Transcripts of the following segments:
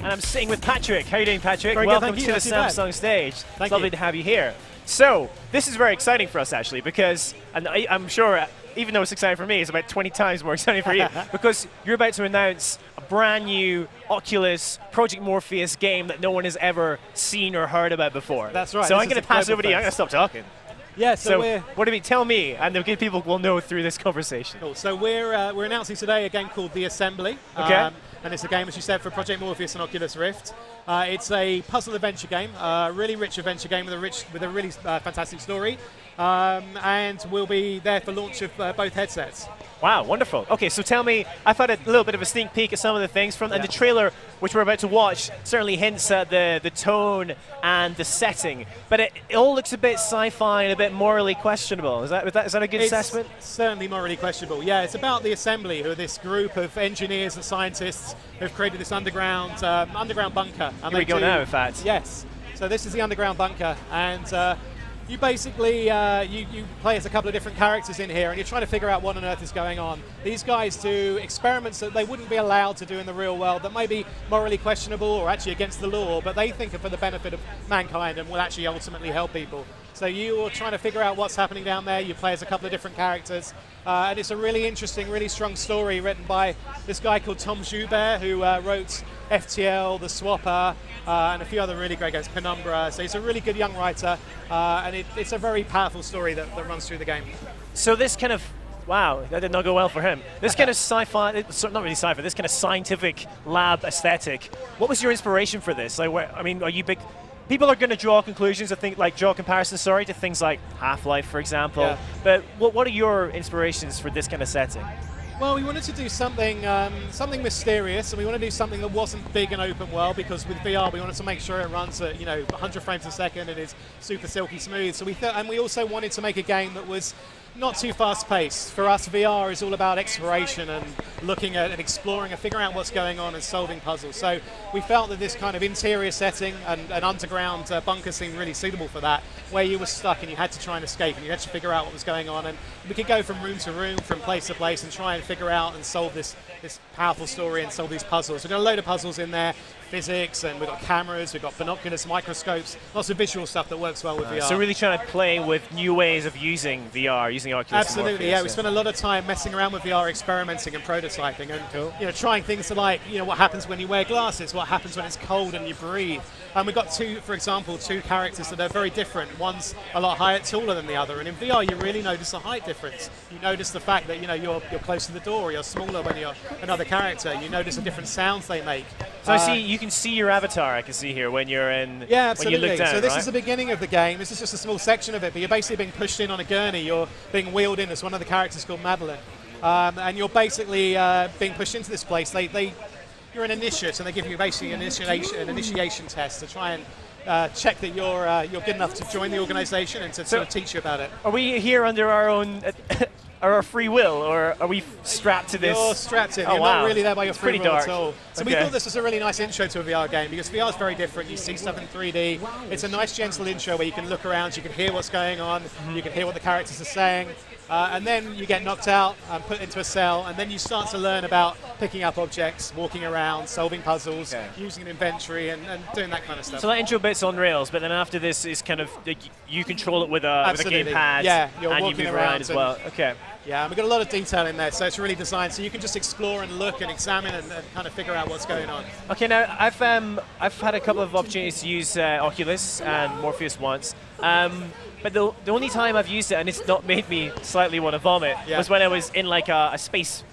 and I'm sitting with Patrick. How are you doing, Patrick? Very Welcome good, to the Samsung stage. It's lovely you. to have you here. So, this is very exciting for us, actually, because, and I'm sure, even though it's exciting for me, it's about 20 times more exciting for you, because you're about to announce a brand new Oculus Project Morpheus game that no one has ever seen or heard about before. That's right. So I'm going to pass over to you. I'm going to stop talking. Yeah, so what do you tell me, and the good people will know through this conversation. Cool. So we're announcing today a game called The Assembly. Okay. And it's a game, as you said, for Project Morpheus and Oculus Rift. It's a puzzle adventure game, really rich adventure game with a really fantastic story. And we'll be there for launch of both headsets. Wow, wonderful. Okay, so tell me, I've had a little bit of a sneak peek at some of the things from, and the trailer, which we're about to watch, certainly hints at the tone and the setting, but it all looks a bit sci-fi and a bit morally questionable. Is that a good assessment? Certainly morally questionable. Yeah, it's about the Assembly, who are this group of engineers and scientists who've created this underground bunker. And Here we go now, in fact. Yes. So this is the underground bunker, and you basically you play as a couple of different characters in here, and you're trying to figure out what on earth is going on. These guys do experiments that they wouldn't be allowed to do in the real world, that may be morally questionable or actually against the law, but they think are for the benefit of mankind and will actually ultimately help people. So you are trying to figure out what's happening down there. You play as a couple of different characters, and it's a really interesting, really strong story written by this guy called Tom Joubert, who wrote FTL, The Swapper, and a few other really great games, Penumbra. So he's a really good young writer, and it's a very powerful story that runs through the game. So this kind of, wow, that did not go well for him. This kind of sci-fi, not really sci-fi, this kind of scientific lab aesthetic. What was your inspiration for this? Like, I mean, are you big? People are going to draw conclusions, draw comparisons, to things like Half-Life, for example. Yeah. But what are your inspirations for this kind of setting? Well, we wanted to do something mysterious, and we want to do something that wasn't big and open world, because with VR we wanted to make sure it runs at 100 frames a second and is super silky smooth. So we also wanted to make a game that was not too fast-paced. For us, VR is all about exploration and looking at and exploring and figuring out what's going on and solving puzzles. So we felt that this kind of interior setting and an underground bunker seemed really suitable for that, where you were stuck and you had to try and escape and you had to figure out what was going on. And we could go from room to room, from place to place, and try and figure out and solve this powerful story and solve these puzzles. We've got a load of puzzles in there, physics, and we've got cameras, we've got binoculars, microscopes, lots of visual stuff that works well with VR. So really trying to play with new ways of using VR, using Oculus. Absolutely, yeah. We spent a lot of time messing around with VR, experimenting and prototyping, and trying things like what happens when you wear glasses, what happens when it's cold and you breathe. And we've got for example, two characters that are very different. One's a lot higher, taller than the other, and in VR you really notice the height difference. You notice the fact that you're close to the door, or you're smaller when you're another character. You notice the different sounds they make. So I see you can see your avatar. I can see here when you're in. Yeah, absolutely. When you look down, so this is the beginning of the game. This is just a small section of it, but you're basically being pushed in on a gurney. You're being wheeled in as one of the characters called Madeline, and you're basically being pushed into this place. You're an initiate, and they give you basically an initiation test to try and check that you're good enough to join the organization and to sort of teach you about it. Are we here under our own our free will, or are we strapped to this? You're strapped in. You're not really there by your free will dark. at all. So we thought this was a really nice intro to a VR game, because VR is very different. You see stuff in 3D. It's a nice, gentle intro where you can look around, you can hear what's going on, you can hear what the characters are saying. And then you get knocked out and put into a cell, and then you start to learn about picking up objects, walking around, solving puzzles, using an inventory, and doing that kind of stuff. So that intro bit's on rails, but then after this is kind of you control it with a gamepad, and you move around as well. Okay. Yeah, and we've got a lot of detail in there, so it's really designed so you can just explore and look and examine and kind of figure out what's going on. Okay, now I've had a couple of opportunities to use Oculus and Morpheus once. But the only time I've used it, and it's not made me slightly want to vomit, was when I was in like a space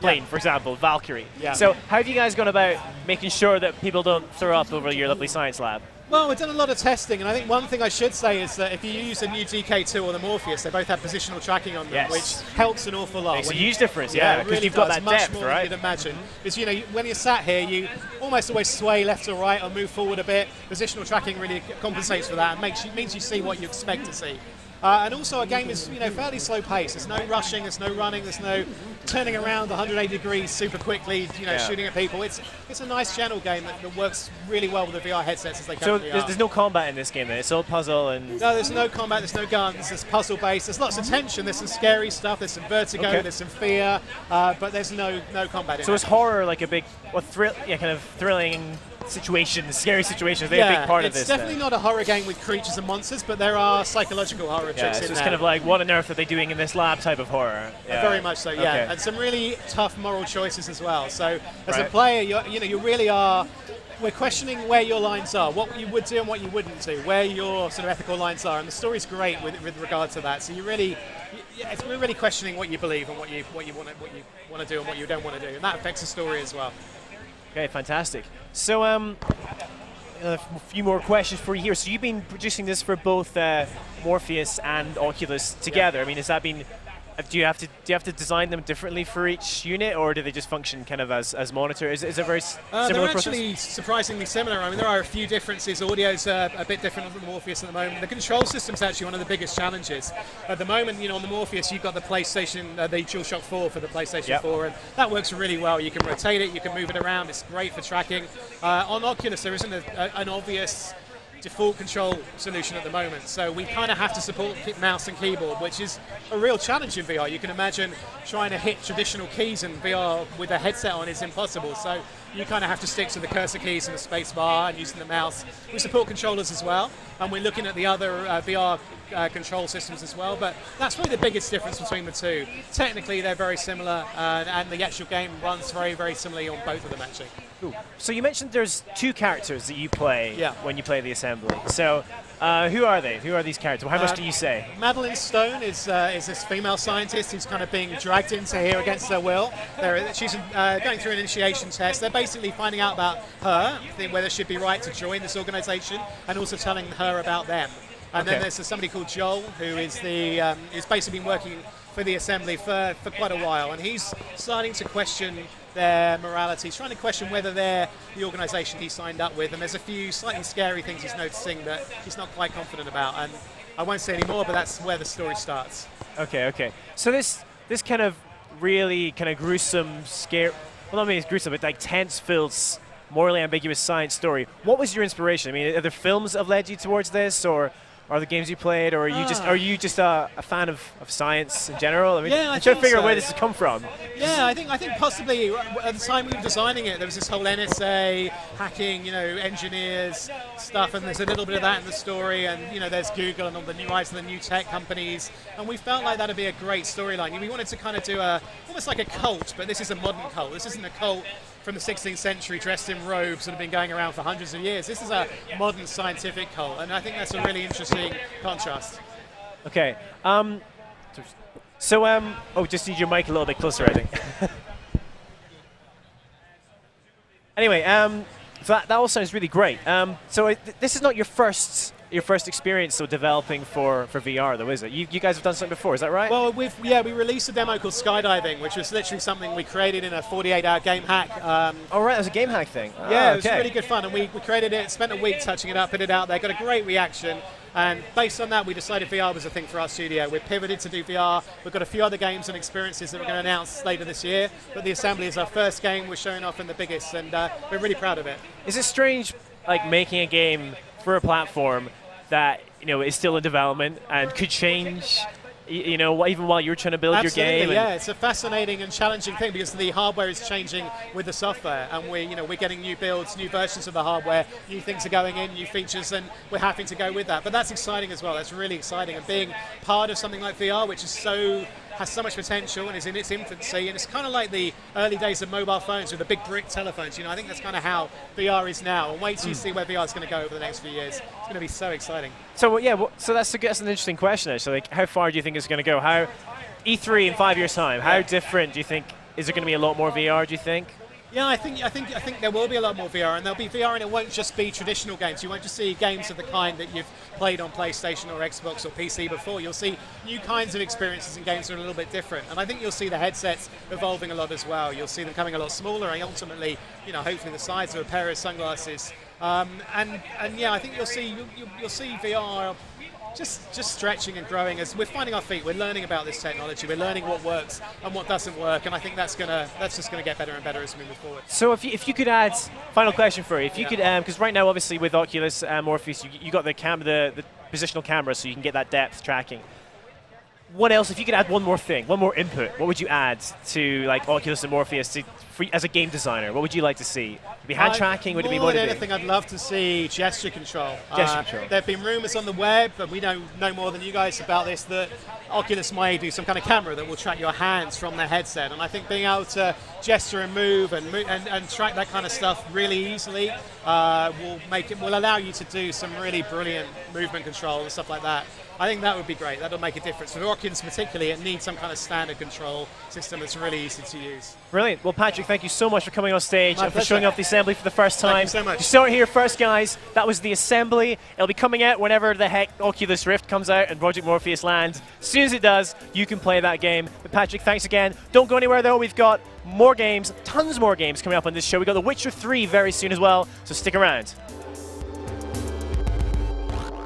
plane, for example, Valkyrie. Yeah. So how have you guys gone about making sure that people don't throw up over your lovely science lab? Well, we've done a lot of testing, and I think one thing I should say is that if you use a new GK2 or the Morpheus, they both have positional tracking on them, which helps an awful lot. Makes a huge difference, because really you've got that much depth, more right? than you'd imagine. Because when you're sat here, you almost always sway left or right or move forward a bit. Positional tracking really compensates for that and means you see what you expect to see. And also, a game is fairly slow paced. There's no rushing, there's no running, there's no turning around 180 degrees super quickly, shooting at people. It's a nice channel game that works really well with the VR headsets as they currently are. So there's no combat in this game then? It's all puzzle and... No, there's no combat, there's no guns, there's puzzle based, there's lots of tension, there's some scary stuff, there's some vertigo, there's some fear, but there's no combat in it. So is horror like a big, kind of thrilling situations, scary situations. They're a big part of this. It's definitely not a horror game with creatures and monsters, but there are psychological horror tricks in so it's there. kind of like, what on earth are they doing in this lab type of horror. Very much so, yeah. Okay. And some really tough moral choices as well. So as a player, you really are. We're questioning where your lines are, what you would do and what you wouldn't do, where your sort of ethical lines are, and the story's great with regard to that. So we're really questioning what you believe and what you want to do and what you don't want to do, and that affects the story as well. Okay, fantastic. So a few more questions for you here. So you've been producing this for both Morpheus and Oculus together. I mean, has that been? Do you have to design them differently for each unit, or do they just function kind of as monitor? Is it very similar They're process? actually surprisingly similar. I mean, there are a few differences. Audio's a bit different from the Morpheus at the moment. The control system's actually one of the biggest challenges. At the moment, on the Morpheus, you've got the PlayStation, the DualShock 4 for the PlayStation 4, and that works really well. You can rotate it, you can move it around. It's great for tracking. On Oculus, there isn't an obvious default control solution at the moment, so we kind of have to support mouse and keyboard, which is a real challenge in VR. You can imagine trying to hit traditional keys in VR with a headset on is impossible, so you kind of have to stick to the cursor keys and the space bar and using the mouse. We support controllers as well, and we're looking at the other VR control systems as well, but that's probably the biggest difference between the two. Technically, they're very similar, and the actual game runs very, very similarly on both of them, actually. Cool. So you mentioned there's two characters that you play when you play the assembly. So who are they? Who are these characters? How much do you say? Madeline Stone is this female scientist who's kind of being dragged into here against her will. She's going through an initiation test. They're basically finding out about her, whether she'd be right to join this organization, and also telling her about them. And then there's somebody called Joel, who is is basically been working for the assembly for quite a while, and he's starting to question their morality. He's trying to question whether they're the organisation he signed up with, and there's a few slightly scary things he's noticing that he's not quite confident about, and I won't say any more, but that's where the story starts. Okay. So this kind of really kind of gruesome, well, not maybe it's gruesome, but like tense-filled, morally ambiguous science story. What was your inspiration? I mean, are there films that have led you towards this, or are the games you played, or are you just a fan of science in general? I mean, I'm trying to figure out where this has come from. Yeah, I think possibly at the time we were designing it, there was this whole NSA hacking, engineers stuff, and there's a little bit of that in the story, and there's Google and all the new rise of the new tech companies, and we felt like that'd be a great storyline. We wanted to kind of do almost like a cult, but this is a modern cult. This isn't a cult from the 16th century dressed in robes that have been going around for hundreds of years. This is a modern scientific cult, and I think that's a really interesting contrast. Okay. Just need your mic a little bit closer, I think. Anyway, so that all sounds really great. This is not your first experience developing for VR, though, is it? You guys have done something before, is that right? Well, we released a demo called Skydiving, which was literally something we created in a 48-hour game hack. Right, it was a game hack thing. It was really good fun, and we created it, spent a week touching it up, put it out there, got a great reaction, and based on that, we decided VR was a thing for our studio. We're pivoted to do VR. We've got a few other games and experiences that we're going to announce later this year, but the Assembly is our first game. We're showing off in the biggest, and we're really proud of it. Is it strange, making a game for a platform that is still in development and could change, even while you're trying to build your game? Yeah, it's a fascinating and challenging thing because the hardware is changing with the software, and we're getting new builds, new versions of the hardware, new things are going in, new features, and we're having to go with that. But that's exciting as well. That's really exciting, and being part of something like VR, which has so much potential and is in its infancy, and it's kind of like the early days of mobile phones with the big brick telephones. I think that's kind of how VR is now, and wait till you see where VR is going to go over the next few years. It's going to be so exciting. So that's an interesting question, actually. How far do you think it's going to go? How E3 in 5 years' time? How different do you think? Is there going to be a lot more VR? Do you think? Yeah, I think there will be a lot more VR, and there'll be VR, and it won't just be traditional games. You won't just see games of the kind that you've played on PlayStation or Xbox or PC before. You'll see new kinds of experiences and games that are a little bit different, and I think you'll see the headsets evolving a lot as well. You'll see them coming a lot smaller, and ultimately, hopefully the size of a pair of sunglasses. I think you'll see VR just stretching and growing as we're finding our feet. We're learning about this technology. We're learning what works and what doesn't work, and I think that's just gonna get better and better as we move forward. So if you could add, final question for you, if you could, because right now obviously with Oculus Morpheus, you got the positional camera, so you can get that depth tracking. what else, if you could add one more thing, one more input, what would you add to like Oculus and Morpheus as a game designer? What would you like to see? Would it be hand tracking? Would it be more than motivating? anything, I'd love to see gesture control. Gesture control. There have been rumors on the web, and we don't know more than you guys about this, that Oculus might do some kind of camera that will track your hands from the headset. And I think being able to gesture and move and track that kind of stuff really easily will allow you to do some really brilliant movement control and stuff like that. I think that would be great. That'll make a difference. For Oculus particularly, it needs some kind of standard control system that's really easy to use. Brilliant. Well, Patrick, thank you so much for coming on stage My and for pleasure. showing off the assembly for the first time. Thank you so much. You saw it here first, guys. That was the assembly. It'll be coming out whenever the heck Oculus Rift comes out and Project Morpheus lands. As soon as it does, you can play that game. But Patrick, thanks again. Don't go anywhere, though. We've got more games, tons more games coming up on this show. We've got The Witcher 3 very soon as well, so stick around.